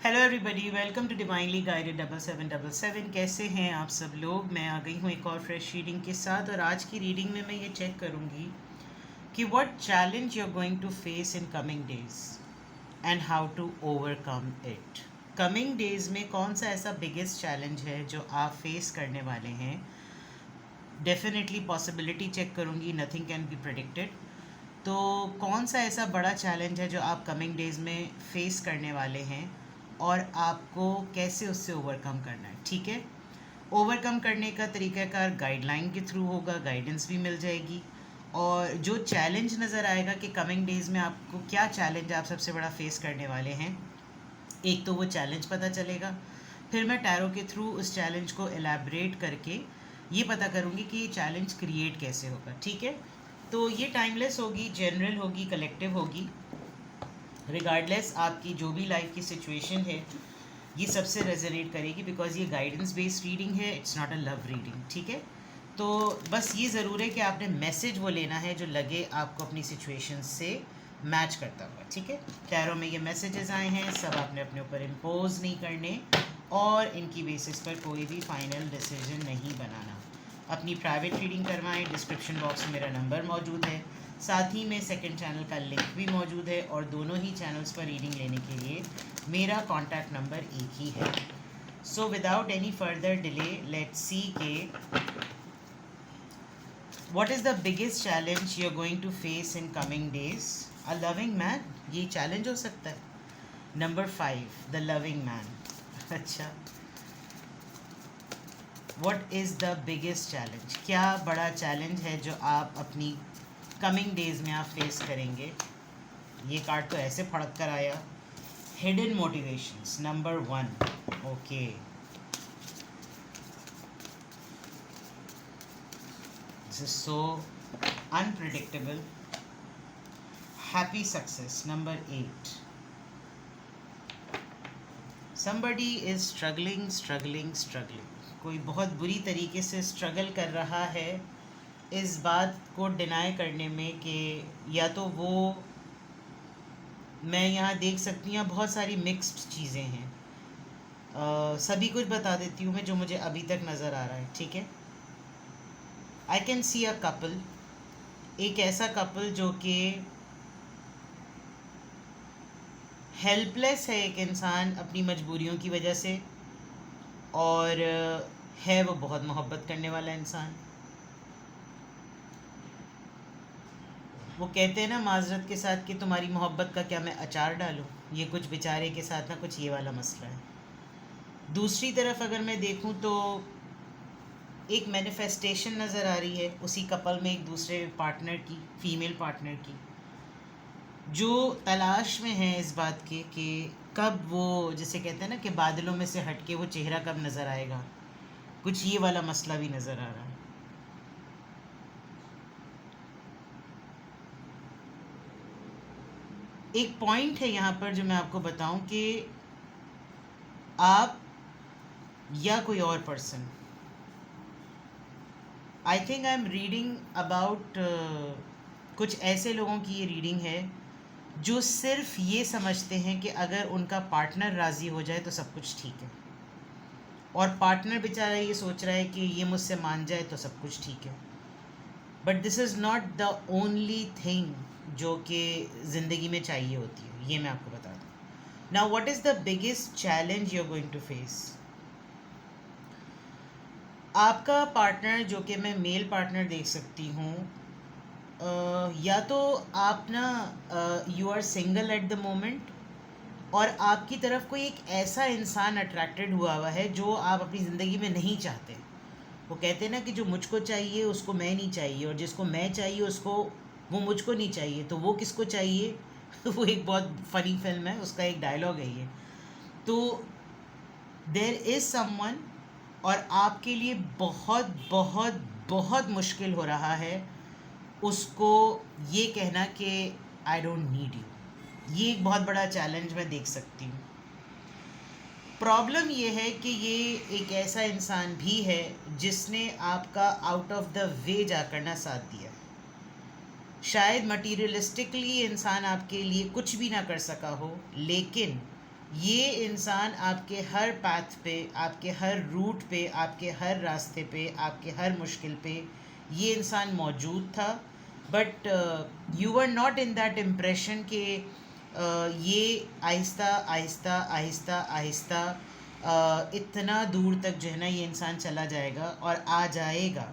Hello everybody, welcome to divinely guided 7777। कैसे हैं आप सब लोग। मैं आ गई हूँ एक और फ्रेश रीडिंग के साथ, और आज की रीडिंग में मैं ये चेक करूँगी कि what challenge you are going to face in coming days and how to overcome it. Coming days में कौन सा ऐसा बिगेस्ट चैलेंज है जो आप फेस करने वाले हैं। डेफिनेटली पॉसिबिलिटी चेक करूँगी, नथिंग कैन बी प्रिडिक्टेड। तो कौन सा ऐसा बड़ा चैलेंज है जो आप कमिंग डेज में फेस करने वाले हैं और आपको कैसे उससे ओवरकम करना है। ठीक है, ओवरकम करने का तरीक़ाकार गाइडलाइन के थ्रू होगा, गाइडेंस भी मिल जाएगी। और जो चैलेंज नज़र आएगा कि कमिंग डेज़ में आपको क्या चैलेंज आप सबसे बड़ा फेस करने वाले हैं, एक तो वो चैलेंज पता चलेगा। फिर मैं टैरो के थ्रू उस चैलेंज को एलैबोरेट करके ये पता करूँगी कि ये चैलेंज क्रिएट कैसे होगा। ठीक है, तो ये टाइमलेस होगी, जनरल होगी, कलेक्टिव होगी। रिगार्डलेस आपकी जो भी लाइफ की सिचुएशन है, ये सबसे रेजोनेट करेगी, बिकॉज ये गाइडेंस बेस्ड रीडिंग है, it's not a love reading. ठीक है, तो बस ये ज़रूर है कि आपने मैसेज वो लेना है जो लगे आपको अपनी सिचुएशन से मैच करता हुआ। ठीक है, टैरो में ये मैसेजेस आए हैं, सब आपने अपने ऊपर इम्पोज नहीं करने और इनकी बेसिस पर कोई भी फाइनल डिसीजन नहीं बनाना। अपनी प्राइवेट रीडिंग करवाएं। डिस्क्रिप्शन बॉक्स में मेरा नंबर मौजूद है, साथ ही में सेकंड चैनल का लिंक भी मौजूद है, और दोनों ही चैनल्स पर रीडिंग लेने के लिए मेरा कॉन्टैक्ट नंबर एक ही है। So without any further delay let's see के what is the biggest challenge you are going to face in coming days. A loving man, ये चैलेंज हो सकता है। Number 5, the loving man. अच्छा, what is the biggest challenge, क्या बड़ा challenge है जो आप अपनी कमिंग डेज में आप फेस करेंगे। ये कार्ड तो ऐसे फड़क कर आया, hidden motivations number 1। Okay, this is so unpredictable. Happy success number 8। somebody is struggling struggling struggling, कोई बहुत बुरी तरीके से स्ट्रगल कर रहा है इस बात को डिनाई करने में कि या तो वो, मैं यहाँ देख सकती हूँ बहुत सारी मिक्स्ड चीज़ें हैं। सभी कुछ बता देती हूँ मैं जो मुझे अभी तक नज़र आ रहा है। ठीक है, I can see a couple, एक ऐसा कपल जो कि हेल्पलेस है, एक इंसान अपनी मजबूरियों की वजह से, और है वो बहुत मोहब्बत करने वाला इंसान। वो कहते हैं ना माजरत के साथ कि तुम्हारी मोहब्बत का क्या मैं अचार डालूं, ये कुछ बेचारे के साथ ना कुछ ये वाला मसला है। दूसरी तरफ अगर मैं देखूं तो एक मैनिफेस्टेशन नज़र आ रही है उसी कपल में, एक दूसरे पार्टनर की, फीमेल पार्टनर की, जो तलाश में है इस बात के कि कब वो, जिसे कहते हैं ना कि बादलों में से हटके वो चेहरा कब नज़र आएगा। कुछ ये वाला मसला भी नज़र आ रहा है। एक पॉइंट है यहाँ पर जो मैं आपको बताऊं कि आप या कोई और person, I think I am reading about कुछ ऐसे लोगों की ये रीडिंग है जो सिर्फ ये समझते हैं कि अगर उनका पार्टनर राज़ी हो जाए तो सब कुछ ठीक है, और पार्टनर बेचारा ये सोच रहा है कि ये मुझसे मान जाए तो सब कुछ ठीक है। But this is not the only thing जो कि ज़िंदगी में चाहिए होती है, ये मैं आपको बता दूँ। Now what is the biggest challenge you are going to face. आपका पार्टनर, जो कि मैं मेल पार्टनर देख सकती हूँ, या तो आप ना you are single at the moment, और आपकी तरफ कोई एक ऐसा इंसान अट्रैक्टेड हुआ है जो आप अपनी ज़िंदगी में नहीं चाहते। वो कहते हैं ना कि जो मुझको चाहिए उसको मैं नहीं चाहिए, और जिसको मैं चाहिए उसको, वो मुझको नहीं चाहिए, तो वो किसको चाहिए। वो एक बहुत फनी फिल्म है, उसका एक डायलॉग है ये। तो देयर इज़ समवन, और आपके लिए बहुत बहुत बहुत मुश्किल हो रहा है उसको ये कहना कि आई डोंट नीड यू। ये एक बहुत बड़ा चैलेंज मैं देख सकती हूँ। प्रॉब्लम ये है कि ये एक ऐसा इंसान भी है जिसने आपका आउट ऑफ द वे जाकर ना साथ दिया। शायद मटीरियलिस्टिकली इंसान आपके लिए कुछ भी ना कर सका हो, लेकिन ये इंसान आपके हर पाथ पे, आपके हर रूट पे, आपके हर रास्ते पे, आपके हर मुश्किल पे ये इंसान मौजूद था, but you were not in that impression कि ये आहिस्ता आहिस्ता आहिस्ता आहिस्ता इतना दूर तक जो है ना ये इंसान चला जाएगा और आ जाएगा।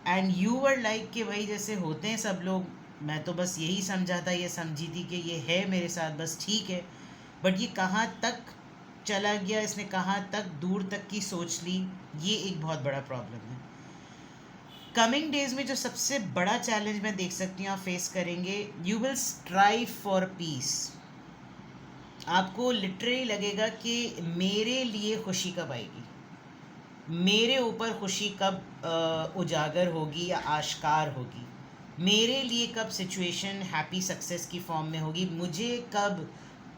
एंड यू वर लाइक कि भाई जैसे होते हैं सब लोग, मैं तो बस यही समझा था, ये समझी थी कि ये है मेरे साथ बस ठीक है, बट ये कहाँ तक चला गया, इसने कहाँ तक दूर तक की सोच ली, ये एक बहुत बड़ा प्रॉब्लम है। कमिंग डेज में जो सबसे बड़ा चैलेंज मैं देख सकती हूँ आप फेस करेंगे, you will strive for piece. आपको लिटरली लगेगा कि मेरे लिए खुशी कब आएगी, मेरे ऊपर खुशी कब उजागर होगी या आश्कार होगी, मेरे लिए कब सिचुएशन हैप्पी सक्सेस की फॉर्म में होगी, मुझे कब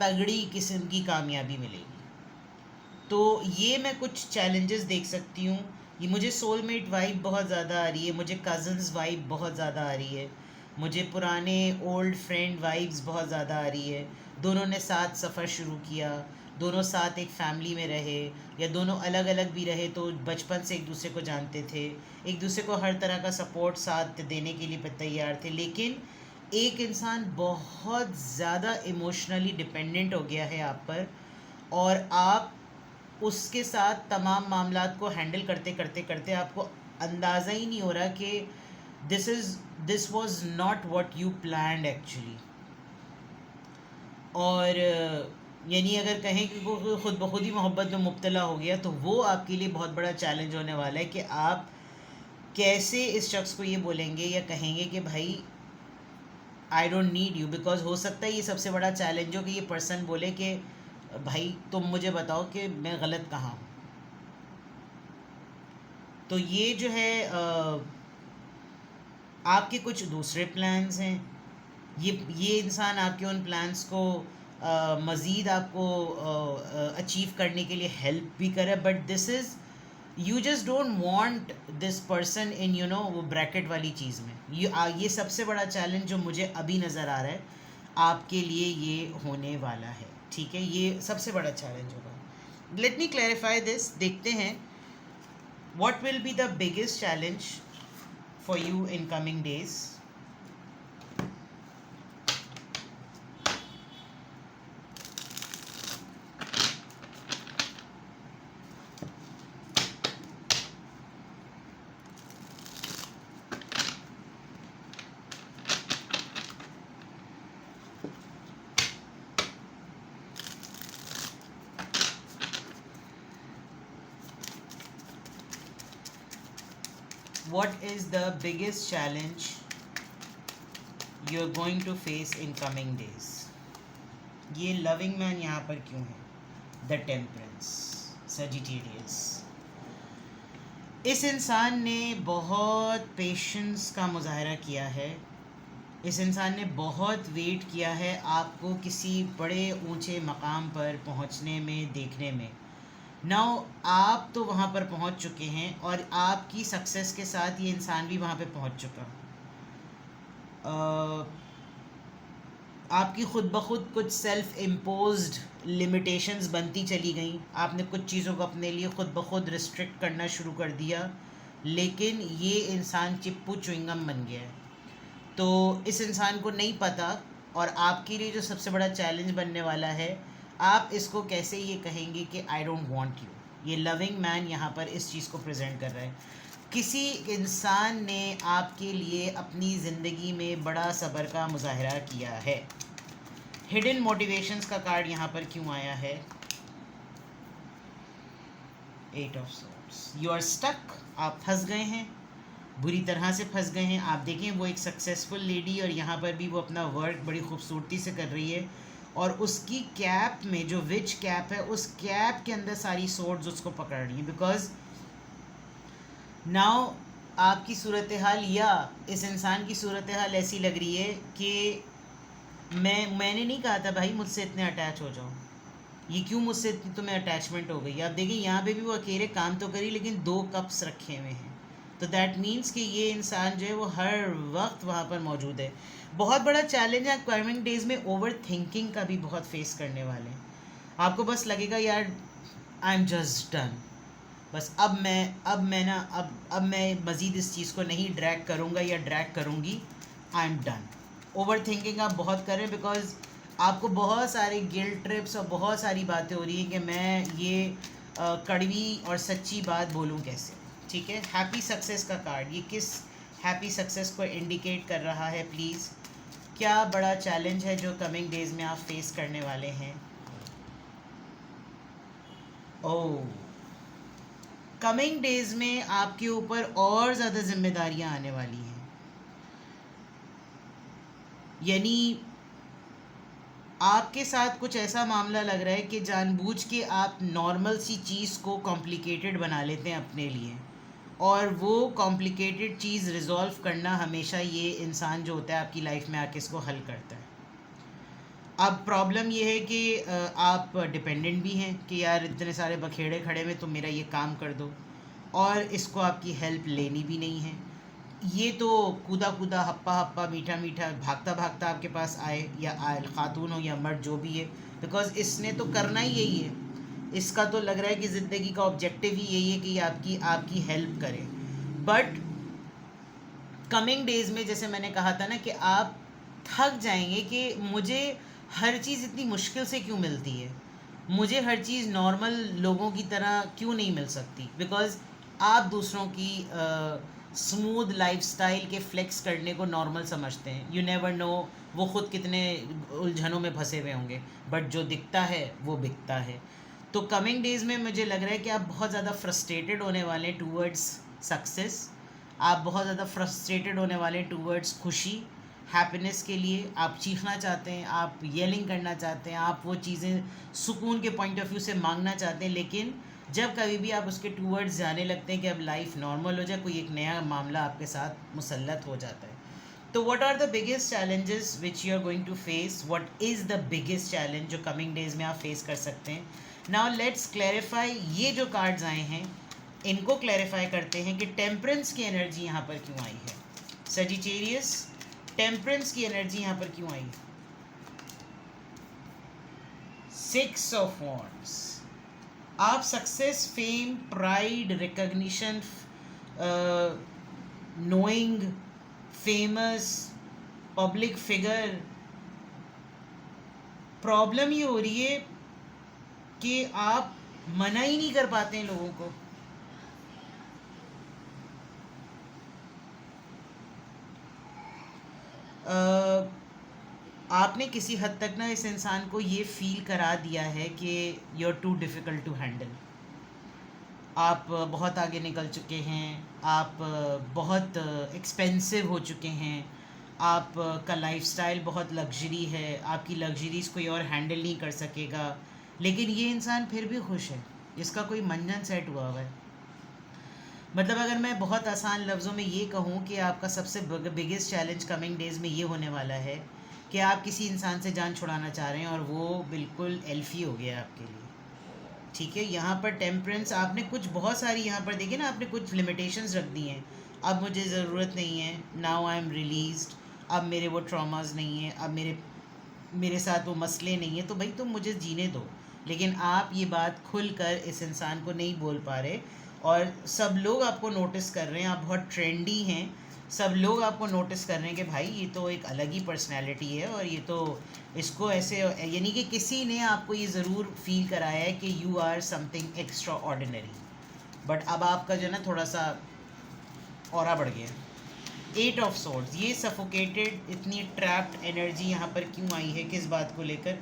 तगड़ी किस्म की कामयाबी मिलेगी। तो ये मैं कुछ चैलेंजेस देख सकती हूँ। ये मुझे सोलमेट वाइब बहुत ज़्यादा आ रही है, मुझे कज़न्स वाइब बहुत ज़्यादा आ रही है, मुझे पुराने ओल्ड फ्रेंड वाइब्स बहुत ज़्यादा आ रही है। दोनों ने साथ सफ़र शुरू किया, दोनों साथ एक फैमिली में रहे, या दोनों अलग अलग भी रहे तो बचपन से एक दूसरे को जानते थे, एक दूसरे को हर तरह का सपोर्ट साथ देने के लिए तैयार थे। लेकिन एक इंसान बहुत ज़्यादा इमोशनली डिपेंडेंट हो गया है आप पर, और आप उसके साथ तमाम मामलात को हैंडल करते करते करते आपको अंदाज़ा ही नहीं हो रहा कि this was not what you planned actually. और यानी अगर कहें कि वो खुद ब खुद ही मोहब्बत में मुब्तला हो गया, तो वो आपके लिए बहुत बड़ा चैलेंज होने वाला है कि आप कैसे इस शख्स को ये बोलेंगे या कहेंगे कि भाई I don't need you. Because हो सकता है ये सबसे बड़ा चैलेंज हो कि ये पर्सन बोले कि भाई तुम मुझे बताओ कि मैं गलत कहाँ हूँ। तो ये जो है आपके कुछ दूसरे प्लान्स हैं, ये इंसान आपके उन प्लान्स को मज़ीद आपको अचीव करने के लिए हेल्प भी करे, but this is you just don't want this person in वो ब्रैकेट वाली चीज़ में। ये सबसे बड़ा चैलेंज जो मुझे अभी नज़र आ रहा है आपके लिए ये होने वाला है, ठीक है, ये सबसे बड़ा चैलेंज होगा। लेट मी क्लैरिफाई दिस, देखते हैं what will be the biggest challenge for you in coming days. What is the biggest challenge you're going to face in coming days? ये लविंग मैन यहाँ पर क्यों है? The temperance, Sagittarius. इस इंसान ने बहुत पेशेंस का मुजाहरा किया है, इस इंसान ने बहुत वेट किया है आपको किसी बड़े ऊंचे मकाम पर पहुंचने में, देखने में। नाउ आप तो वहाँ पर पहुँच चुके हैं और आपकी सक्सेस के साथ ये इंसान भी वहाँ पे पहुँच चुका। आपकी ख़ुद ब खुद कुछ सेल्फ इम्पोज्ड लिमिटेशंस बनती चली गई, आपने कुछ चीज़ों को अपने लिए ख़ुद ब खुद रिस्ट्रिक्ट करना शुरू कर दिया, लेकिन ये इंसान चिप्पू च्युइंगम बन गया है। तो इस इंसान को नहीं पता, और आपके लिए जो सबसे बड़ा चैलेंज बनने वाला है, आप इसको कैसे ये कहेंगे कि आई डोंट वांट यू। ये लविंग मैन यहाँ पर इस चीज़ को प्रेजेंट कर रहा है। किसी इंसान ने आपके लिए अपनी ज़िंदगी में बड़ा सब्र का मुजाहरा किया है। हिडन मोटिवेशंस का कार्ड यहाँ पर क्यों आया है? 8 of swords. You are stuck, आप फंस गए हैं, बुरी तरह से फंस गए हैं। आप देखें वो एक सक्सेसफुल लेडी, और यहाँ पर भी वो अपना वर्क बड़ी खूबसूरती से कर रही है, और उसकी कैप में जो विच कैप है, उस कैप के अंदर सारी सोर्ड्स उसको पकड़ रही हैं। बिकॉज नाउ आपकी सूरत हाल या इस इंसान की सूरत हाल ऐसी लग रही है कि मैंने नहीं कहा था भाई मुझसे इतने अटैच हो जाओ, ये क्यों मुझसे इतनी तुम्हें अटैचमेंट हो गई। आप देखिए यहाँ पे भी वो अकेले काम तो करी, लेकिन 2 कप्स रखे हुए हैं। तो दैट मीन्स कि ये इंसान जो है वो हर वक्त वहाँ पर मौजूद है। बहुत बड़ा चैलेंज है कमिंग डेज में, ओवर थिंकिंग का भी बहुत फेस करने वाले हैं। आपको बस लगेगा यार आई एम जस्ट डन, बस अब मैं मज़ीद इस चीज़ को नहीं ड्रैग करूँगा या ड्रैग करूँगी, I am done. Over thinking आप बहुत करें बिकॉज आपको बहुत सारे गिल्ट ट्रिप्स और बहुत सारी बातें हो रही हैं कि मैं ये कड़वी और सच्ची बात बोलूँ कैसे। ठीक है, हैप्पी सक्सेस का कार्ड, ये किस हैप्पी सक्सेस को इंडिकेट कर रहा है प्लीज़? क्या बड़ा चैलेंज है जो कमिंग डेज में आप फेस करने वाले हैं? ओह, कमिंग डेज में आपके ऊपर और ज़्यादा जिम्मेदारियां आने वाली हैं। यानी आपके साथ कुछ ऐसा मामला लग रहा है कि जानबूझ के आप नॉर्मल सी चीज़ को कॉम्प्लिकेटेड बना लेते हैं अपने लिए, और वो कॉम्प्लिकेटेड चीज़ रिजॉल्व करना हमेशा ये इंसान जो होता है आपकी लाइफ में आके इसको हल करता है। अब प्रॉब्लम ये है कि आप डिपेंडेंट भी हैं कि यार इतने सारे बखेड़े खड़े में तुम मेरा ये काम कर दो, और इसको आपकी हेल्प लेनी भी नहीं है। ये तो कूदा कूदा हप्पा हप्पा मीठा मीठा भागता भागता आपके पास आए, या आए खातून हो या मर्द जो भी है, बिकॉज इसने तो करना ही यही है। इसका तो लग रहा है कि ज़िंदगी का ऑब्जेक्टिव ही यही है कि आपकी आपकी हेल्प करे। बट कमिंग डेज में जैसे मैंने कहा था ना कि आप थक जाएंगे कि मुझे हर चीज़ इतनी मुश्किल से क्यों मिलती है, मुझे हर चीज़ नॉर्मल लोगों की तरह क्यों नहीं मिल सकती, बिकॉज़ आप दूसरों की स्मूथ लाइफस्टाइल के फ्लेक्स करने को नॉर्मल समझते हैं। यू नेवर नो वो ख़ुद कितने उलझनों में फंसे हुए होंगे, बट जो दिखता है वो बिकता है। तो कमिंग डेज़ में मुझे लग रहा है कि आप बहुत ज़्यादा फ्रस्ट्रेटेड होने वाले हैं टूवर्ड्स सक्सेस, आप बहुत ज़्यादा फ्रस्ट्रेटेड होने वाले हैं टूवर्ड्स खुशी, हैप्पीनेस के लिए आप चीखना चाहते हैं, आप येलिंग करना चाहते हैं, आप वो चीज़ें सुकून के पॉइंट ऑफ व्यू से मांगना चाहते हैं, लेकिन जब कभी भी आप उसके टूवर्ड्स जाने लगते हैं कि अब लाइफ नॉर्मल हो जाए, कोई एक नया मामला आपके साथ मुसल्लत हो जाता है। तो what are the biggest challenges which you are going to face? What is the biggest challenge जो कमिंग डेज में आप फेस कर सकते हैं? नाउ लेट्स क्लैरिफाई, ये जो कार्ड्स आए हैं इनको क्लैरिफाई करते हैं कि टेम्परेंस की एनर्जी यहाँ पर क्यों आई है। सजिटेरियस, टेम्परेंस की एनर्जी यहाँ पर क्यों आई? 6 ऑफ वॉन्ड्स, आप success, fame, pride, recognition, knowing, famous, public figure. Problem ये हो रही है कि आप मना ही नहीं कर पाते हैं लोगों को। आपने किसी हद तक ना इस इंसान को ये फील करा दिया है कि you are too difficult to handle. आप बहुत आगे निकल चुके हैं, आप बहुत एक्सपेंसिव हो चुके हैं, आप का लाइफस्टाइल बहुत लग्जरी है, आपकी लग्जरीज़ कोई और हैंडल नहीं कर सकेगा, लेकिन ये इंसान फिर भी खुश है, इसका कोई मंजन सेट हुआ हुआ है। मतलब अगर मैं बहुत आसान लफ्ज़ों में ये कहूँ कि आपका सबसे बिगेस्ट चैलेंज कमिंग डेज़ में ये होने वाला है कि आप किसी इंसान से जान छुड़ाना चाह रहे हैं और वो बिल्कुल एल्फी हो गया आपके लिए। ठीक है, यहाँ पर टेम्परेंस आपने कुछ बहुत सारी यहाँ पर देखिए ना, आपने कुछ लिमिटेशंस रख दी हैं। अब मुझे ज़रूरत नहीं है, नाउ आई एम रिलीज्ड, अब मेरे वो ट्रॉमास नहीं हैं, अब मेरे साथ वो मसले नहीं हैं, तो भाई तुम मुझे जीने दो। लेकिन आप ये बात खुल कर इस इंसान को नहीं बोल पा रहे, और सब लोग आपको नोटिस कर रहे हैं, आप बहुत ट्रेंडी हैं, सब लोग आपको नोटिस कर रहे हैं कि भाई ये तो एक अलग ही पर्सनैलिटी है, और ये तो इसको ऐसे, यानी कि किसी ने आपको ये ज़रूर फील कराया है कि you are something extraordinary. But अब आपका जो है ना थोड़ा सा ऑरा बढ़ गया। 8 ऑफ सोर्ड्स, ये सफोकेटेड, इतनी ट्रैप्ड एनर्जी यहाँ पर क्यों आई है, किस बात को लेकर?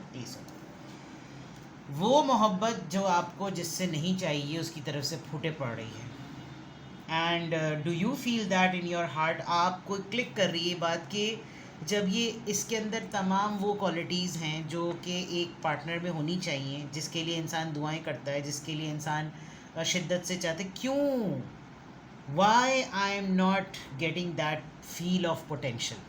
वो मोहब्बत जो आपको जिससे नहीं चाहिए उसकी तरफ से फूटे पड़ रही है। And do you feel that in your heart? आपको क्लिक कर रही है बात कि जब ये इसके अंदर तमाम वो क्वालिटीज़ हैं जो कि एक पार्टनर में होनी चाहिए, जिसके लिए इंसान दुआएं करता है, जिसके लिए इंसान शिद्दत से चाहते, क्यों, why I am not getting that feel of potential?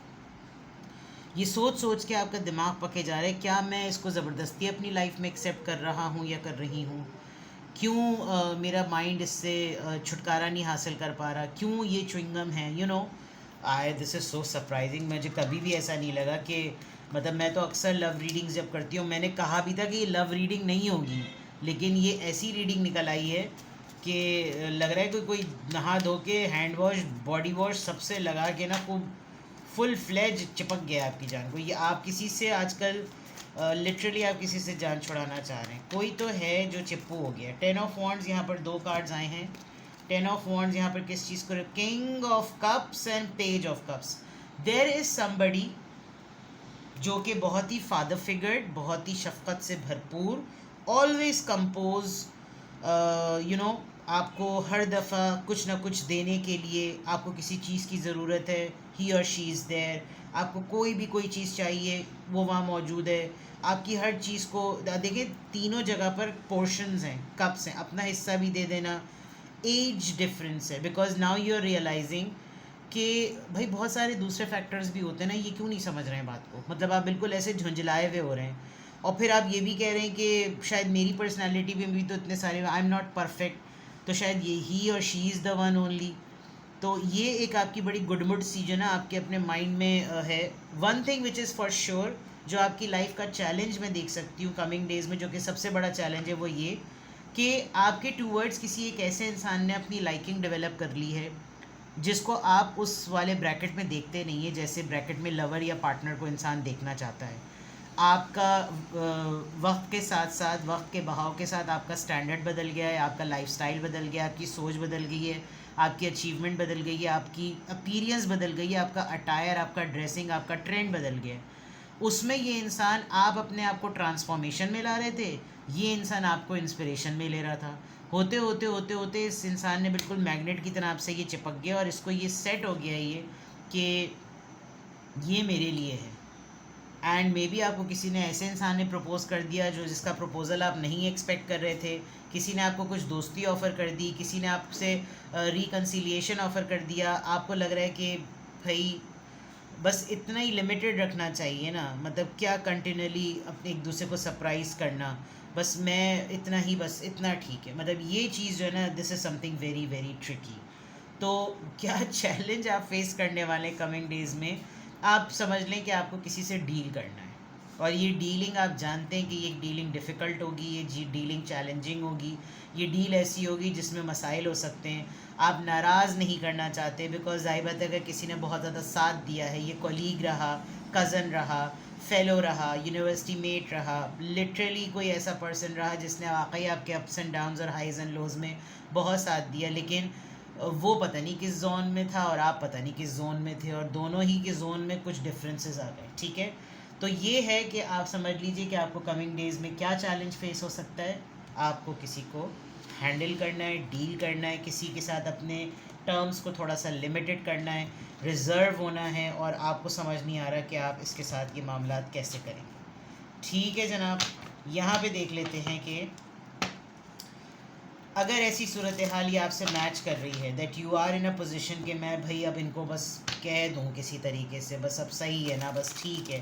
ये सोच सोच के आपका दिमाग पके जा रहा है, क्या मैं इसको ज़बरदस्ती अपनी लाइफ में एक्सेप्ट कर रहा हूँ या कर रही हूँ? क्यों मेरा माइंड इससे छुटकारा नहीं हासिल कर पा रहा? क्यों ये च्युइंगम है? You know, this is so surprising. मुझे कभी भी ऐसा नहीं लगा कि मतलब मैं तो अक्सर लव रीडिंग्स जब करती हूँ, मैंने कहा भी था कि ये लव रीडिंग नहीं होगी, लेकिन ये ऐसी रीडिंग निकल आई है कि लग रहा है कोई नहा धो के हैंड वॉश बॉडी वॉश सबसे लगा के ना खूब फुल फ्लेज चिपक गया आपकी जान को। ये आप किसी से आजकल लिटरली आप किसी से जान छुड़ाना चाह रहे हैं, कोई तो है जो चिप्पू हो गया। 10 ऑफ वॉन्ड्स यहाँ पर 2 कार्ड्स आए हैं। 10 ऑफ वॉन्ड्स यहाँ पर किस चीज़ को, king of cups and page of cups. There is somebody जो कि बहुत ही फादर फिगर, बहुत ही शफकत से भरपूर, ऑलवेज कंपोज, आपको हर दफ़ा कुछ ना कुछ देने के लिए, आपको किसी चीज़ की ज़रूरत है, ही और शी इज़ देयर। आपको कोई भी कोई चीज़ चाहिए वो वहाँ मौजूद है। आपकी हर चीज़ को देखिए, तीनों जगह पर पोर्शंस हैं, कप्स हैं, अपना हिस्सा भी दे देना। एज डिफरेंस है, because now you are realising कि भाई बहुत सारे दूसरे फैक्टर्स भी होते हैं ना, ये क्यों नहीं समझ रहे हैं बात को। मतलब आप बिल्कुल ऐसे झुंझलाए हुए हो रहे हैं, और फिर आप ये भी कह रहे हैं कि शायद मेरी पर्सनालिटी में भी तो इतने सारे, आई एम नॉट परफेक्ट, तो शायद ये ही और she is the one only. तो ये एक आपकी बड़ी गुडमुड सी जो ना आपके अपने माइंड में है। One thing which is for sure, जो आपकी लाइफ का चैलेंज मैं देख सकती हूँ कमिंग डेज में, जो कि सबसे बड़ा चैलेंज है, वो ये कि आपके टूवर्ड्स किसी एक ऐसे इंसान ने अपनी लाइकिंग डेवलप कर ली है जिसको आप उस वाले ब्रैकेट में देखते नहीं है, जैसे ब्रैकेट में लवर या पार्टनर को इंसान देखना चाहता है। आपका वक्त के साथ साथ, वक्त के बहाव के साथ आपका स्टैंडर्ड बदल गया है, आपका लाइफस्टाइल बदल गया है, आपकी सोच बदल गई है, आपकी अचीवमेंट बदल गई है, आपकी अपीयरेंस बदल गई है, आपका अटायर, आपका ड्रेसिंग, आपका ट्रेंड बदल गया है। उसमें ये इंसान, आप अपने आप को ट्रांसफॉर्मेशन में ला रहे थे, ये इंसान आपको इंस्पिरेशन में ले रहा था। होते होते होते होते इस इंसान ने बिल्कुल मैग्नेट की तरह आपसे ये चिपक गया, और इसको ये सेट हो गया ये कि ये मेरे लिए है। एंड मे बी आपको किसी ने, ऐसे इंसान ने प्रपोज़ कर दिया जो जिसका प्रपोज़ल आप नहीं एक्सपेक्ट कर रहे थे। किसी ने आपको कुछ दोस्ती ऑफ़र कर दी, किसी ने आपसे रिकन्सिलिएशन ऑफ़र कर दिया। आपको लग रहा है कि भाई बस इतना ही लिमिटेड रखना चाहिए ना, मतलब क्या कंटिन्यूली अपने एक दूसरे को सरप्राइज़ करना, बस मैं इतना ही, बस इतना ठीक है। मतलब ये चीज़ जो है ना, this is something very very tricky. तो क्या चैलेंज आप फेस करने वाले कमिंग डेज़ में, आप समझ लें कि आपको किसी से डील करना है, और ये डीलिंग आप जानते हैं कि ये डीलिंग डिफ़िकल्ट होगी, ये डीलिंग चैलेंजिंग होगी, ये डील ऐसी होगी जिसमें मसाइल हो सकते हैं। आप नाराज़ नहीं करना चाहते, बिकॉज ज़ाहिर बात है अगर किसी ने बहुत ज़्यादा साथ दिया है, ये कॉलीग रहा, कज़न रहा, फेलो रहा, यूनिवर्सिटी मेट रहा, लिटरली कोई ऐसा पर्सन रहा जिसने वाकई आपके अप्स एंड डाउन्स और हाइज़ एंड लोज़ में बहुत साथ दिया, लेकिन वो पता नहीं किस जोन में था और आप पता नहीं किस जोन में थे, और दोनों ही के जोन में कुछ डिफरेंसेस आ गए। ठीक है, तो ये है कि आप समझ लीजिए कि आपको कमिंग डेज़ में क्या चैलेंज फेस हो सकता है। आपको किसी को हैंडल करना है, डील करना है, किसी के साथ अपने टर्म्स को थोड़ा सा लिमिटेड करना है, रिज़र्व होना है, और आपको समझ नहीं आ रहा कि आप इसके साथ ये मामलात कैसे करेंगे। ठीक है जनाब, यहाँ पे देख लेते हैं कि अगर ऐसी सूरत हाल ये आपसे मैच कर रही है, that you are in a position कि मैं भाई अब इनको बस कह दूँ किसी तरीके से, बस अब सही है ना, बस ठीक है,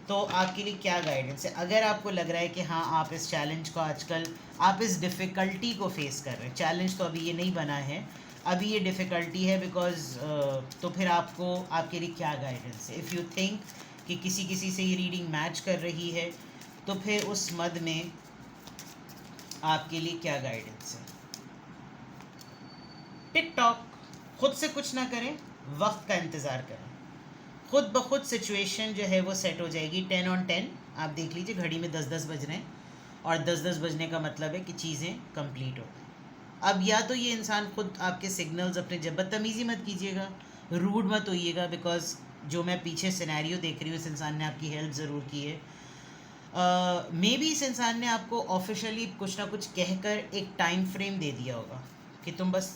तो आपके लिए क्या गाइडेंस है। अगर आपको लग रहा है कि हाँ आप इस चैलेंज को आजकल, आप इस डिफ़िकल्टी को फेस कर रहे हैं, चैलेंज तो अभी ये नहीं बना है, अभी ये डिफ़िकल्टी है, बिकॉज तो फिर आपको, आपके लिए क्या गाइडेंस है। इफ़ यू थिंक कि किसी से ये रीडिंग मैच कर रही है, तो फिर उस मद में आपके लिए क्या गाइडेंस है। टिक टॉक, खुद से कुछ ना करें, वक्त का इंतज़ार करें, खुद ब खुद सिचुएशन जो है वो सेट हो जाएगी। 10 on 10 आप देख लीजिए, घड़ी में 10-10 बज रहे हैं, और 10-10 बजने का मतलब है कि चीज़ें कंप्लीट हो गई। अब या तो ये इंसान खुद आपके सिग्नल्स अपने, जब बदतमीज़ी मत कीजिएगा, रूड मत होइएगा, बिकॉज जो मैं पीछे सिनेरियो देख रही हूँ, इस इंसान ने आपकी हेल्प ज़रूर की है। मे बी इस इंसान ने आपको ऑफिशियली कुछ ना कुछ कहकर एक टाइम फ्रेम दे दिया होगा कि तुम बस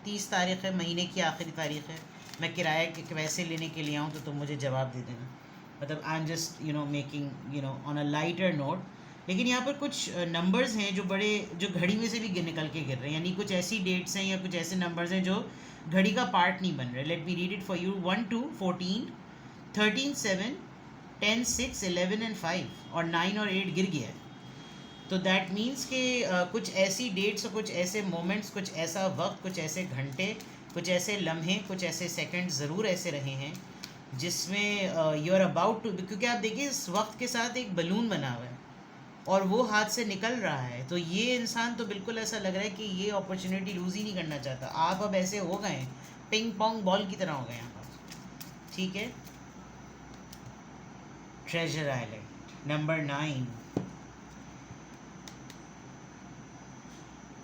30 तारीख़ है, महीने की आखिरी तारीख़ है, मैं किराए के वैसे लेने के लिए आऊँ, तो तुम मुझे जवाब दे देना। मतलब I am just making on a lighter note. लेकिन यहाँ पर कुछ नंबर्स हैं जो बड़े, जो घड़ी में से भी निकल के गिर रहे हैं, यानी कुछ ऐसी डेट्स हैं या कुछ ऐसे नंबर्स हैं जो घड़ी का पार्ट नहीं बन रहे। Let me read it for you. 1 2 14 13 7 10 6 11 and 5, और 9 और 8 गिर गया है। तो दैट मीन्स कि कुछ ऐसी डेट्स और कुछ ऐसे मोमेंट्स, कुछ ऐसा वक्त, कुछ ऐसे घंटे, कुछ ऐसे लम्हे, कुछ ऐसे सेकंड ज़रूर ऐसे रहे हैं जिसमें यू आर अबाउट टू, क्योंकि आप देखिए इस वक्त के साथ एक बलून बना हुआ है और वो हाथ से निकल रहा है, तो ये इंसान तो बिल्कुल ऐसा लग रहा है कि ये अपॉर्चुनिटी लूज़ ही नहीं करना चाहता। आप अब ऐसे हो गए पिंग पोंग बॉल की तरह हो गए यहाँ पर, ठीक है। Treasure island number 9।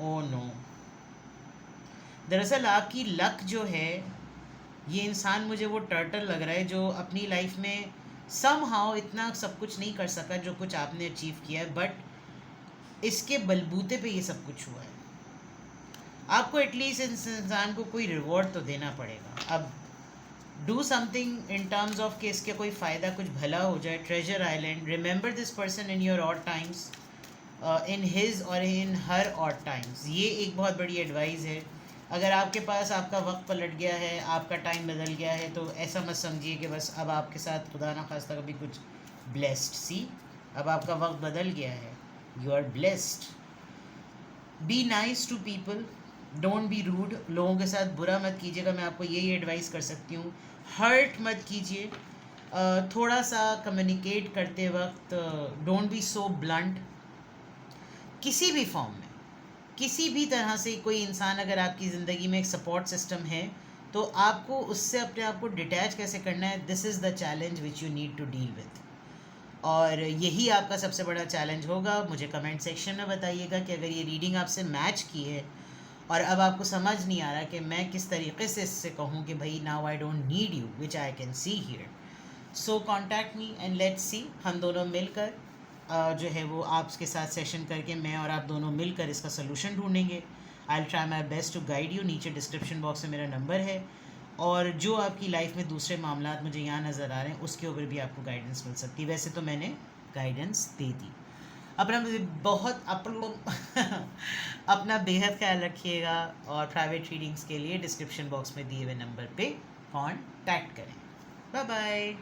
Oh no, दरअसल आपकी लक जो है, ये इंसान मुझे वो टर्टल लग रहा है जो अपनी लाइफ में सम हाउ इतना सब कुछ नहीं कर सका जो कुछ आपने अचीव किया है, बट इसके बलबूते पे ये सब कुछ हुआ है। आपको एटलीस्ट इस इंसान को कोई रिवॉर्ड तो देना पड़ेगा। अब do something in terms of कि इसके कोई फ़ायदा, कुछ भला हो जाए। Treasure island, remember this person in your odd times, in his और इन हर ऑड टाइम्स। ये एक बहुत बड़ी एडवाइस है। अगर आपके पास आपका वक्त पलट गया है, आपका टाइम बदल गया है, तो ऐसा मत समझिए कि बस अब आपके साथ खुदा ना खास्ता कभी कुछ ब्लेस्ड। सी, अब आपका वक्त बदल गया है, you are blessed. Be nice to people, don't be rude. लोगों के साथ बुरा मत कीजिएगा, मैं आपको यही एडवाइस कर सकती हूँ। हर्ट मत कीजिए। थोड़ा सा कम्युनिकेट करते वक्त डोंट बी सो ब्लंट। किसी भी फॉर्म में, किसी भी तरह से कोई इंसान अगर आपकी ज़िंदगी में एक सपोर्ट सिस्टम है, तो आपको उससे अपने आप को डिटैच कैसे करना है, this is the challenge which you need to deal with. और यही आपका सबसे बड़ा चैलेंज होगा। मुझे कमेंट सेक्शन में बताइएगा कि अगर ये रीडिंग आपसे मैच की है और अब आपको समझ नहीं आ रहा कि मैं किस तरीके से इससे कहूँ कि भाई now I don't need you which I can see here, so contact me and let's see. हम दोनों मिलकर जो है वो आपके साथ सेशन करके मैं और आप दोनों मिलकर इसका सोल्यूशन ढूंढेंगे। I will try my best to guide you. नीचे डिस्क्रिप्शन बॉक्स में मेरा नंबर है, और जो आपकी लाइफ में दूसरे मामला मुझे यहाँ नज़र आ रहे हैं उसके ऊपर भी आपको गाइडेंस मिल सकती है। वैसे तो मैंने गाइडेंस दे दी। अपना बहुत अपना बेहद ख्याल रखिएगा, और प्राइवेट रीडिंग्स के लिए डिस्क्रिप्शन बॉक्स में दिए हुए नंबर पे कांटेक्ट करें। Bye bye.